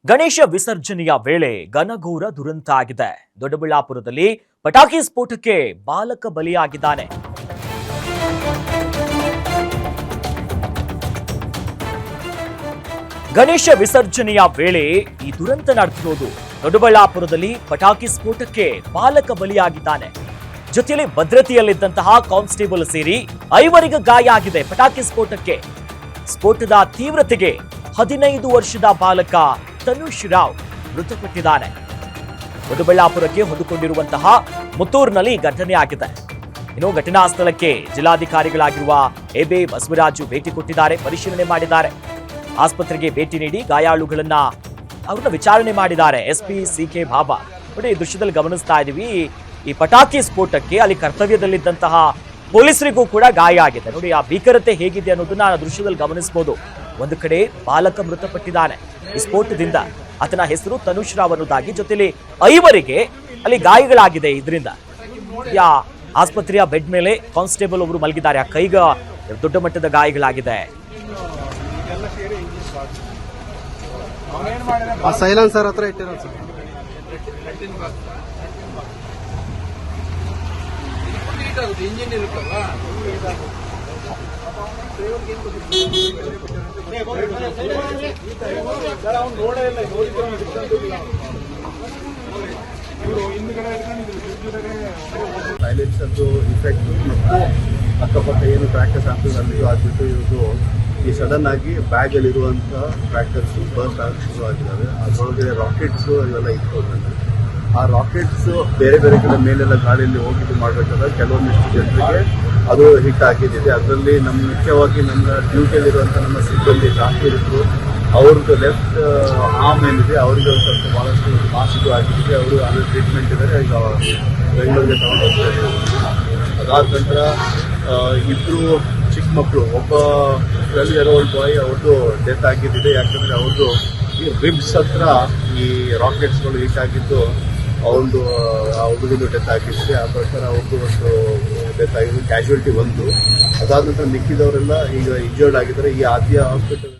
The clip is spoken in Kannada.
ಗಣೇಶ ವಿಸರ್ಜನೆಯ ವೇಳೆ ಘನಘೋರ ದುರಂತ ಆಗಿದೆ. ದೊಡ್ಡಬಳ್ಳಾಪುರದಲ್ಲಿ ಪಟಾಕಿ ಸ್ಫೋಟಕ್ಕೆ ಬಾಲಕ ಬಲಿಯಾಗಿದ್ದಾನೆ. ಗಣೇಶ ವಿಸರ್ಜನೆಯ ವೇಳೆ ಈ ದುರಂತ ನಡೆದಿರೋದು. ದೊಡ್ಡಬಳ್ಳಾಪುರದಲ್ಲಿ ಪಟಾಕಿ ಸ್ಫೋಟಕ್ಕೆ ಬಾಲಕ ಬಲಿಯಾಗಿದ್ದಾನೆ. ಜೊತೆಯಲ್ಲಿ ಭದ್ರತೆಯಲ್ಲಿದ್ದಂತಹ ಕಾನ್ಸ್ಟೇಬಲ್ ಸೇರಿ 5 ಗಾಯ ಆಗಿದೆ. ಪಟಾಕಿ ಸ್ಫೋಟದ ತೀವ್ರತೆಗೆ 15 ವರ್ಷದ ಬಾಲಕ ತನುಷ್ ರಾವ್ ಮೃತಪಟ್ಟಿದ್ದಾನೆ. ದೊಡ್ಡಬಳ್ಳಾಪುರಕ್ಕೆ ಹೊಂದಿಕೊಂಡಿರುವಂತಹ ಮುತ್ತೂರಿನಲ್ಲಿ ಘಟನೆ ಆಗಿದೆ. ಇನ್ನು ಘಟನಾ ಸ್ಥಳಕ್ಕೆ ಜಿಲ್ಲಾಧಿಕಾರಿಗಳಾಗಿರುವ ಎಬೆ ಬಸವರಾಜು ಭೇಟಿ ಕೊಟ್ಟಿದ್ದಾರೆ, ಪರಿಶೀಲನೆ ಮಾಡಿದ್ದಾರೆ. ಆಸ್ಪತ್ರೆಗೆ ಭೇಟಿ ನೀಡಿ ಗಾಯಾಳುಗಳನ್ನ ವಿಚಾರಣೆ ಮಾಡಿದ್ದಾರೆ. ಎಸ್ಪಿ ಸಿಕೆ ಬಾಬಾ ನೋಡಿ, ಈ ದೃಶ್ಯದಲ್ಲಿ ಗಮನಿಸ್ತಾ ಇದೀವಿ. ಈ ಪಟಾಕಿ ಸ್ಫೋಟಕ್ಕೆ ಅಲ್ಲಿ ಕರ್ತವ್ಯದಲ್ಲಿದ್ದಂತಹ ಪೊಲೀಸರಿಗೂ ಕೂಡ ಗಾಯ ಆಗಿದೆ. ನೋಡಿ, ಆ ಭೀಕರತೆ ಹೇಗಿದೆ ಅನ್ನೋದನ್ನ ದೃಶ್ಯದಲ್ಲಿ ಗಮನಿಸಬಹುದು. ಒಂದು ಕಡೆ ಬಾಲಕ ಮೃತಪಟ್ಟಿದ್ದಾನೆ ಈ ಸ್ಫೋಟದಿಂದ. ಆತನ ಹೆಸರು ತನುಷ್ ರಾವ್ ಅನ್ನೋದಾಗಿ, ಜೊತೆಲಿ 5 ಅಲ್ಲಿ ಗಾಯಗಳಾಗಿದೆ. ಇದರಿಂದ ಆಸ್ಪತ್ರೆಯ ಬೆಡ್ ಮೇಲೆ ಕಾನ್ಸ್ಟೇಬಲ್ ಒಬ್ರು ಮಲಗಿದ್ದಾರೆ. ಆ ಕೈಗ ದೊಡ್ಡ ಮಟ್ಟದ ಗಾಯಗಳಾಗಿದೆ. ಸೈಲೆನ್ಸರ್ ಹತ್ರ ಇಟ್ಟಿರೋದು ಸರ್. ಇಂಜಿನ್ ಇರುತ್ತಲ್ಲ, ಸೈಲೆನ್ಸರ್ದು ಇಫೆಕ್ಟ್ ಮತ್ತು ಅಕ್ಕಪಕ್ಕ ಏನು ಕ್ರ್ಯಾಕರ್ಸ್ ಆಗ್ತದೆ ಆಗ್ಬಿಟ್ಟು ಇವರು ಈ ಸಡನ್ ಆಗಿ ಬ್ಯಾಗ್ ಅಲ್ಲಿರುವಂಥ ಕ್ರ್ಯಾಕರ್ಸ್ ಬರ್ಸ್ಟ್ ಆಗಕ್ಕೆ ಶುರು ಆಗಿದ್ದಾವೆ. ಅದರೊಳಗೆ ರಾಕೆಟ್ಸು ಇವೆಲ್ಲ ಇಟ್ಕೊಂಡ್ರೆ ಆ ರಾಕೆಟ್ಸ್ ಬೇರೆ ಬೇರೆ ಕಡೆ ಮೇಲೆಲ್ಲ ಗಾಳಿಯಲ್ಲಿ ಹೋಗಿದ್ದು ಮಾಡಬೇಕಾದ್ರೆ ಕೆಲವೊಂದಿಷ್ಟು ಜನರಿಗೆ ಅದು ಹಿಟ್ ಆಗಿದ್ದಿದೆ. ಅದರಲ್ಲಿ ಮುಖ್ಯವಾಗಿ ನಮ್ಮ ಡ್ಯೂಟಿಯಲ್ಲಿರುವಂಥ ನಮ್ಮ ಸಿಬ್ಬಂದಿ ಜಾಸ್ತಿ ಇದ್ರು. ಅವ್ರದ್ದು ಲೆಫ್ಟ್ ಆರ್ಮ್ ಏನಿದೆ ಅವರಿಗೆ ಒಂದು ಸ್ವಲ್ಪ ಭಾಳಷ್ಟು ಮಾಸಿಗೂ ಆಗಿದ್ದೆ. ಅವರು ಅದು ಟ್ರೀಟ್ಮೆಂಟ್ ಇದ್ದಾರೆ, ಈಗ ಬೆಂಗಳೂರಿಗೆ ತಗೊಂಡು ಹೋಗ್ತಾರೆ. ಅದಾದ ನಂತರ 2 ಚಿಕ್ಕ ಮಕ್ಕಳು, ಒಬ್ಬ 12 year old ಬಾಯ್, ಅವ್ರದ್ದು ಡೆತ್ ಆಗಿದ್ದಿದೆ. ಯಾಕಂದರೆ ಅವ್ರದ್ದು ಈ ರಿಬ್ಸ್ ಹತ್ರ ಈ ರಾಕೆಟ್ಸ್ಗಳು ಹಿಟ್ ಆಗಿದ್ದು ಅವ್ರದ್ದು ಆ ಹುಡುಗದು ಡೆತ್ ಆಗಿದ್ದೆ. ಆ ಪ್ರಕಾರ ಅವ್ರದ್ದು ಒಂದು ಡೆತ್ ಆಗಿದೆ, ಕ್ಯಾಶುಯಾಲಿಟಿ 1. ಅದಾದ ನಂತರ ಮಿಕ್ಕಿದವರೆಲ್ಲ ಈಗ ಇಂಜರ್ಡ್ ಆಗಿದ್ದಾರೆ. ಈ ಆದ್ಯ ಹಾಸ್ಪಿಟಲ್